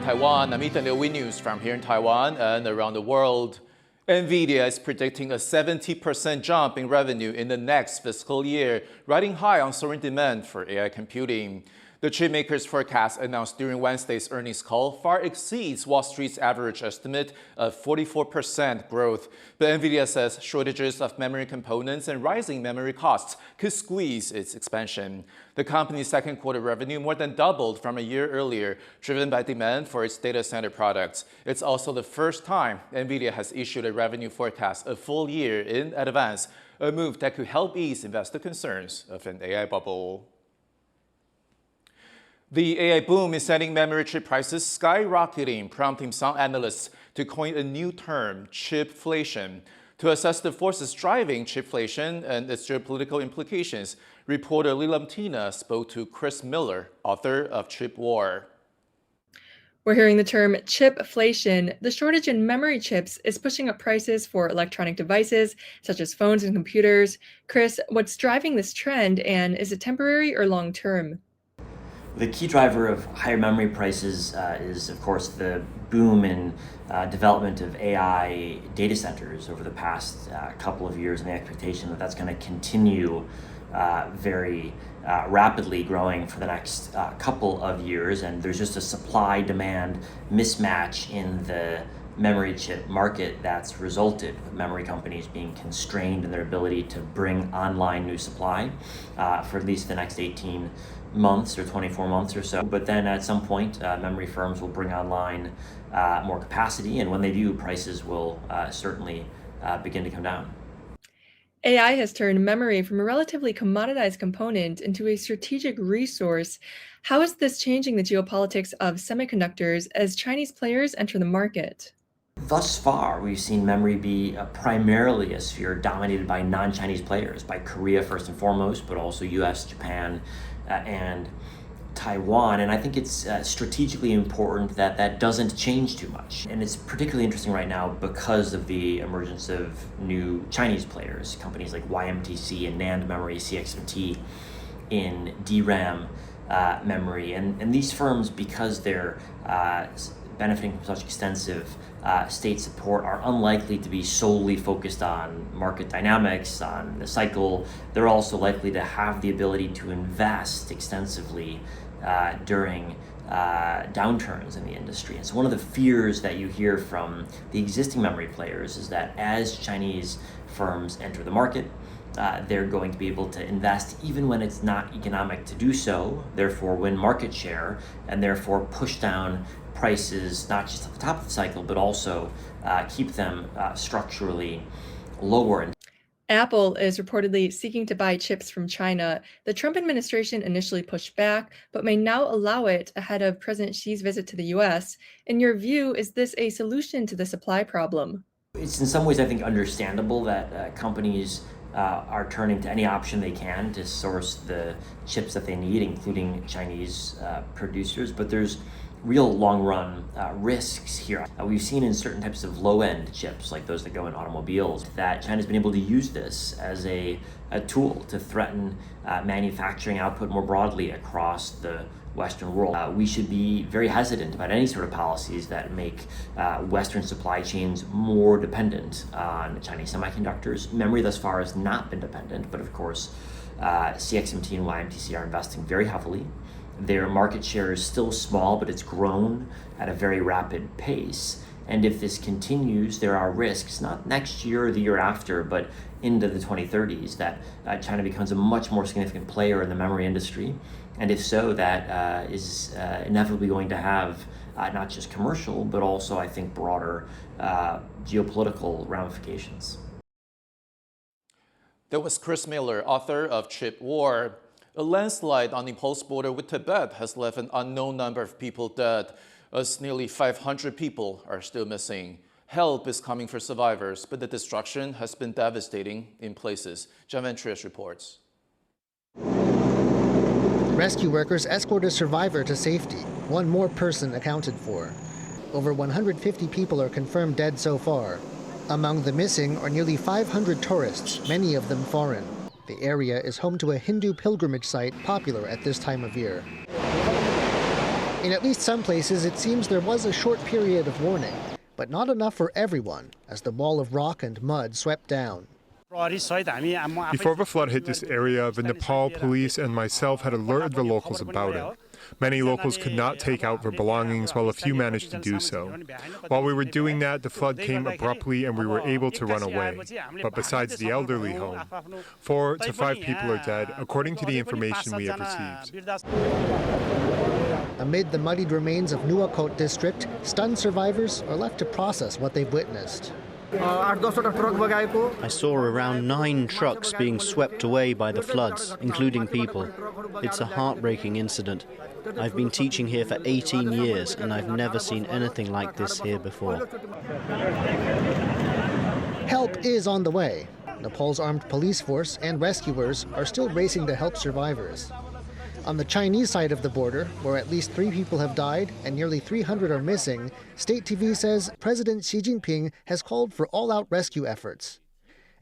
Taiwan. I'm Ethan Liu, News from here in Taiwan and around the world. Nvidia is predicting a 70% jump in revenue in the next fiscal year, riding high on soaring demand for AI computing. The chipmaker's forecast announced during Wednesday's earnings call far exceeds Wall Street's average estimate of 44% growth. But Nvidia says shortages of memory components and rising memory costs could squeeze its expansion. The company's second quarter revenue more than doubled from a year earlier, driven by demand for its data center products. It's also the first time Nvidia has issued a revenue forecast a full year in advance, a move that could help ease investor concerns of an AI bubble. The AI boom is sending memory chip prices skyrocketing, prompting some analysts to coin a new term, Chipflation. To assess the forces driving chipflation and its geopolitical implications, reporter Lilam Tina spoke to Chris Miller, author of Chip War. We're hearing the term chipflation. The shortage in memory chips is pushing up prices for electronic devices, such as phones and computers. Chris, what's driving this trend, and is it temporary or long-term? The key driver of higher memory prices is, of course, the boom in development of AI data centers over the past couple of years, and the expectation that that's going to continue very rapidly growing for the next couple of years. And there's just a supply-demand mismatch in the memory chip market that's resulted with memory companies being constrained in their ability to bring online new supply for at least the next 18 months or 24 months or so. But then at some point, memory firms will bring online more capacity, and when they do, prices will certainly begin to come down. AI has turned memory from a relatively commoditized component into a strategic resource. How is this changing the geopolitics of semiconductors as Chinese players enter the market? Thus far, we've seen memory be primarily a sphere dominated by non-Chinese players, by Korea first and foremost, but also US, Japan, and Taiwan. And I think it's strategically important that that doesn't change too much. And it's particularly interesting right now because of the emergence of new Chinese players, companies like YMTC and NAND Memory, CXMT in DRAM memory. And these firms, because they're benefiting from such extensive state support, are unlikely to be solely focused on market dynamics, on the cycle. They're also likely to have the ability to invest extensively during downturns in the industry. And so one of the fears that you hear from the existing memory players is that as Chinese firms enter the market, they're going to be able to invest even when it's not economic to do so, therefore win market share, and therefore push down prices, not just at the top of the cycle, but also keep them structurally lower. Apple is reportedly seeking to buy chips from China. The Trump administration initially pushed back, but may now allow it ahead of President Xi's visit to the US. In your view, is this a solution to the supply problem? It's in some ways, I think, understandable that companies are turning to any option they can to source the chips that they need, including Chinese producers. But there's real long-run risks here. We've seen in certain types of low-end chips, like those that go in automobiles, that China's been able to use this as a tool to threaten manufacturing output more broadly across the Western world. We should be very hesitant about any sort of policies that make Western supply chains more dependent on Chinese semiconductors. Memory thus far has not been dependent, but of course, CXMT and YMTC are investing very heavily. Their market share is still small, but it's grown at a very rapid pace. And if this continues, there are risks, not next year or the year after, but into the 2030s, that China becomes a much more significant player in the memory industry. And if so, that is inevitably going to have not just commercial, but also, I think, broader geopolitical ramifications. That was Chris Miller, author of Chip War. A landslide on Nepal's border with Tibet has left an unknown number of people dead, as nearly 500 people are still missing. Help is coming for survivors, but the destruction has been devastating in places. John Ventrias reports. Rescue workers escort a survivor to safety, one more person accounted for. Over 150 people are confirmed dead so far. Among the missing are nearly 500 tourists, many of them foreign. The area is home to a Hindu pilgrimage site popular at this time of year. In at least some places, it seems there was a short period of warning, but not enough for everyone as the wall of rock and mud swept down. Before the flood hit this area, the Nepal police and myself had alerted the locals about it. Many locals could not take out their belongings, while a few managed to do so. While we were doing that, the flood came abruptly and we were able to run away. But besides the elderly home, 4 to 5 people are dead, according to the information we have received. Amid the muddied remains of Nuwakot district, stunned survivors are left to process what they've witnessed. I saw around 9 trucks being swept away by the floods, including people. It's a heartbreaking incident. I've been teaching here for 18 years and I've never seen anything like this here before. Help is on the way. Nepal's armed police force and rescuers are still racing to help survivors. On the Chinese side of the border, where at least 3 people have died and nearly 300 are missing, state TV says President Xi Jinping has called for all-out rescue efforts.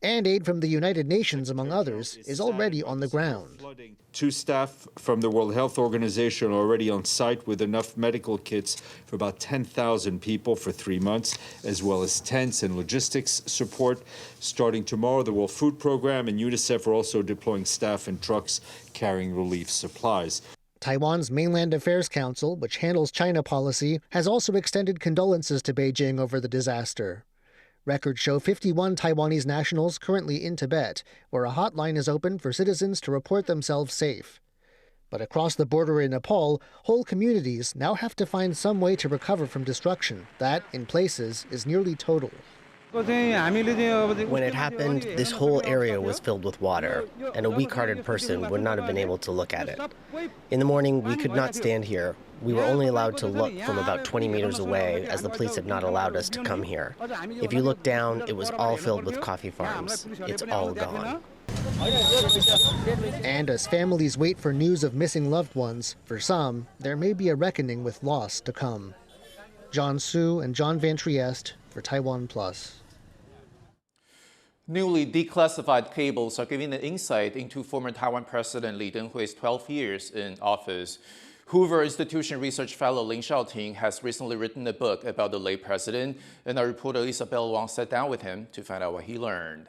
And aid from the United Nations, among others, is already on the ground. 2 staff from the World Health Organization are already on site with enough medical kits for about 10,000 people for 3 months, as well as tents and logistics support. Starting tomorrow, the World Food Program and UNICEF are also deploying staff and trucks carrying relief supplies. Taiwan's Mainland Affairs Council, which handles China policy, has also extended condolences to Beijing over the disaster. Records show 51 Taiwanese nationals currently in Tibet, where a hotline is open for citizens to report themselves safe. But across the border in Nepal, whole communities now have to find some way to recover from destruction that, in places, is nearly total. When it happened, this whole area was filled with water, and a weak-hearted person would not have been able to look at it. In the morning, we could not stand here. We were only allowed to look from about 20 meters away, as the police had not allowed us to come here. If you look down, it was all filled with coffee farms. It's all gone. And as families wait for news of missing loved ones, for some, there may be a reckoning with loss to come. John Su and John Van Trieste for TaiwanPlus. Newly declassified cables are giving an insight into former Taiwan President Lee Teng-hui's 12 years in office. Hoover Institution research fellow Lin Shaoting has recently written a book about the late president, and our reporter Isabel Wang sat down with him to find out what he learned.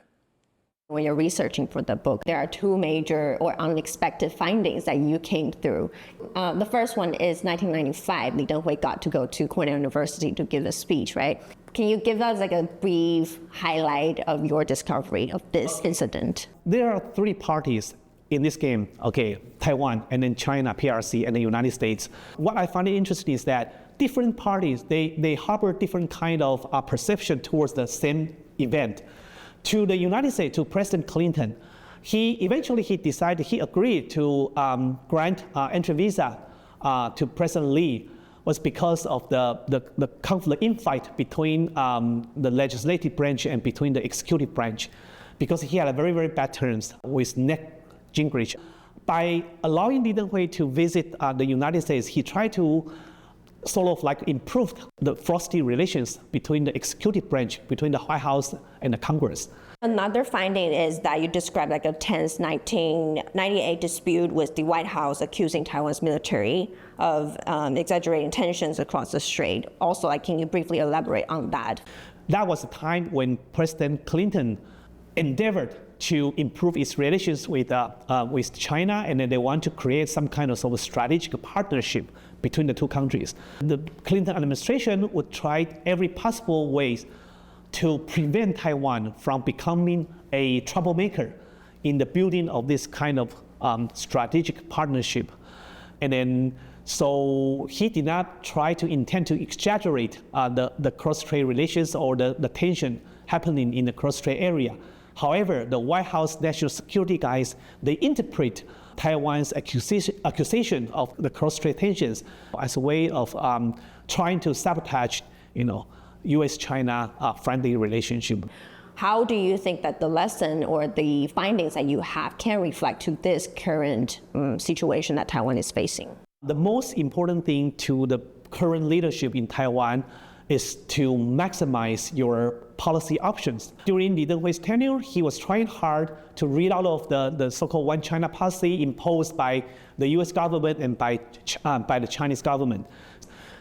When you're researching for the book, there are 2 major or unexpected findings that you came through. The first one is 1995, Lee Teng-hui got to go to Cornell University to give a speech, right? Can you give us like a brief highlight of your discovery of this incident? There are 3 parties in this game, okay, Taiwan, and then China, PRC, and the United States. What I find interesting is that different parties, they harbor different kind of perception towards the same event. To the United States, to President Clinton, he agreed to grant entry visa to President Lee was because of the conflict infight between the legislative branch and between the executive branch, because he had a very, very bad terms with Newt Gingrich. By allowing Lee Teng-hui to visit the United States, he tried to sort of like improve the frosty relations between the executive branch, between the White House and the Congress. Another finding is that you described like a tense 1998 dispute with the White House accusing Taiwan's military of exaggerating tensions across the strait. Also, like, can you briefly elaborate on that? That was a time when President Clinton endeavored to improve its relations with China, and then they want to create some kind of, sort of strategic partnership between the 2 countries. The Clinton administration would try every possible way to prevent Taiwan from becoming a troublemaker in the building of this kind of strategic partnership. And then, so he did not intend to exaggerate the cross-strait relations or the tension happening in the cross-strait area. However, the White House national security guys, they interpret Taiwan's accusation of the cross-strait tensions as a way of trying to sabotage, U.S.-China friendly relationship. How do you think that the lesson or the findings that you have can reflect to this current situation that Taiwan is facing? The most important thing to the current leadership in Taiwan is to maximize your policy options. During Li Denghui's tenure, he was trying hard to rid out of the so-called One China policy imposed by the US government and by the Chinese government.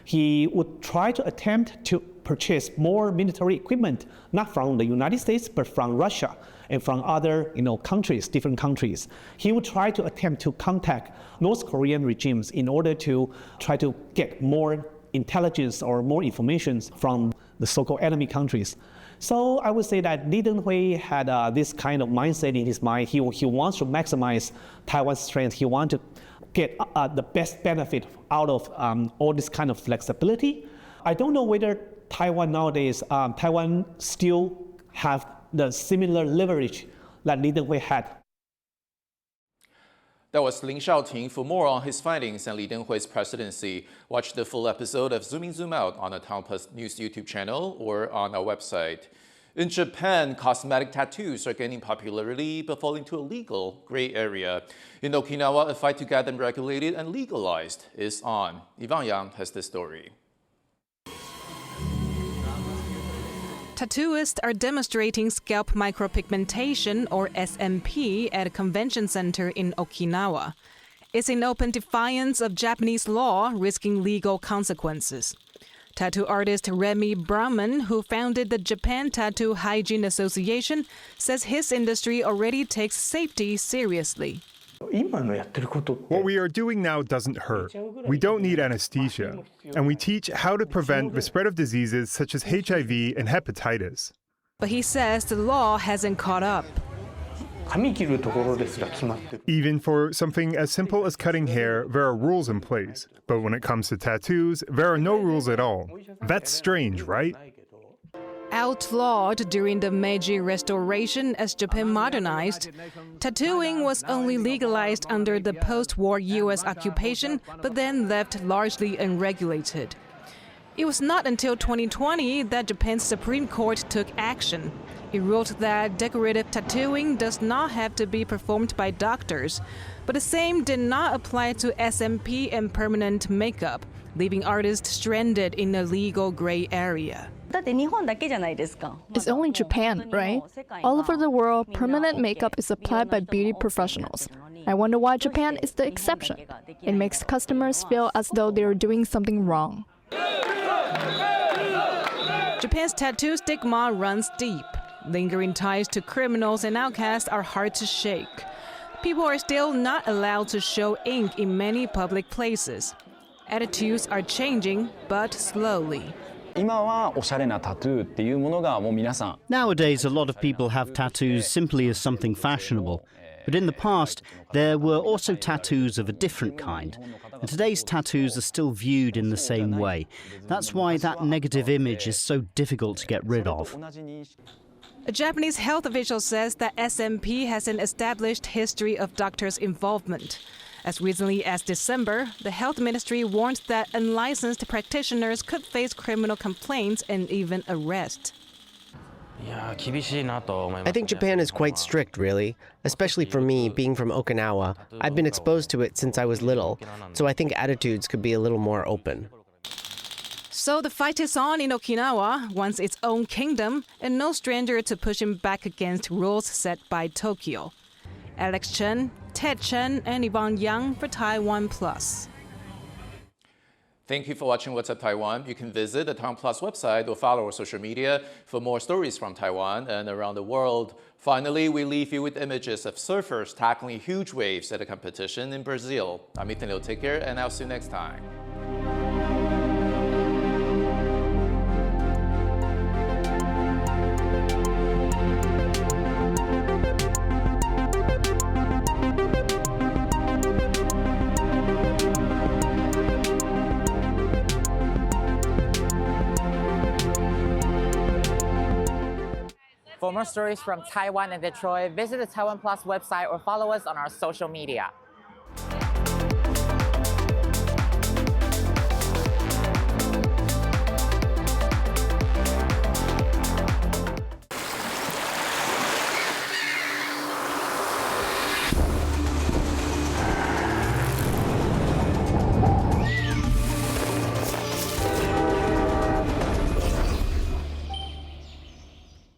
He would try to attempt to purchase more military equipment, not from the United States, but from Russia and from other countries, different countries. He would try to attempt to contact North Korean regimes in order to try to get more intelligence or more information from the so-called enemy countries. So I would say that Li Denghui had this kind of mindset in his mind. He wants to maximize Taiwan's strength. He wants to get the best benefit out of all this kind of flexibility. I don't know whether Taiwan nowadays, Taiwan still have the similar leverage that Li Denghui had. That was Lin Shaoting. For more on his findings and Li Denghui's presidency, watch the full episode of Zoom In Zoom Out on the TaiwanPlus News YouTube channel or on our website. In Japan, cosmetic tattoos are gaining popularity but falling to a legal gray area. In Okinawa, a fight to get them regulated and legalized is on. Yvonne Yang has this story. Tattooists are demonstrating scalp micropigmentation, or SMP, at a convention center in Okinawa. It's in open defiance of Japanese law, risking legal consequences. Tattoo artist Remy Brahman, who founded the Japan Tattoo Hygiene Association, says his industry already takes safety seriously. What we are doing now doesn't hurt. We don't need anesthesia. And we teach how to prevent the spread of diseases such as HIV and hepatitis. But he says the law hasn't caught up. Even for something as simple as cutting hair, there are rules in place. But when it comes to tattoos, there are no rules at all. That's strange, right? Outlawed during the Meiji Restoration as Japan modernized, tattooing was only legalized under the post-war U.S. occupation, but then left largely unregulated. It was not until 2020 that Japan's Supreme Court took action. It ruled that decorative tattooing does not have to be performed by doctors, but the same did not apply to SMP and permanent makeup, leaving artists stranded in a legal gray area. It's only Japan, right? All over the world, permanent makeup is applied by beauty professionals. I wonder why Japan is the exception. It makes customers feel as though they are doing something wrong. Japan's tattoo stigma runs deep. Lingering ties to criminals and outcasts are hard to shake. People are still not allowed to show ink in many public places. Attitudes are changing, but slowly. Nowadays, a lot of people have tattoos simply as something fashionable. But in the past, there were also tattoos of a different kind. And today's tattoos are still viewed in the same way. That's why that negative image is so difficult to get rid of. A Japanese health official says that SMP has an established history of doctors' involvement. As recently as December, the health ministry warned that unlicensed practitioners could face criminal complaints and even arrest. I think Japan is quite strict, really, especially for me, being from Okinawa. I've been exposed to it since I was little, so I think attitudes could be a little more open. So the fight is on in Okinawa, once its own kingdom, and no stranger to pushing back against rules set by Tokyo. Alex Chen, Ted Chen, and Yvonne Yang for TaiwanPlus. Thank you for watching What's Up Taiwan. You can visit the TaiwanPlus website or follow our social media for more stories from Taiwan and around the world. Finally, we leave you with images of surfers tackling huge waves at a competition in Brazil. I'm Ethan Liu. Take care, and I'll see you next time. For more stories from Taiwan and Detroit, visit the TaiwanPlus website or follow us on our social media.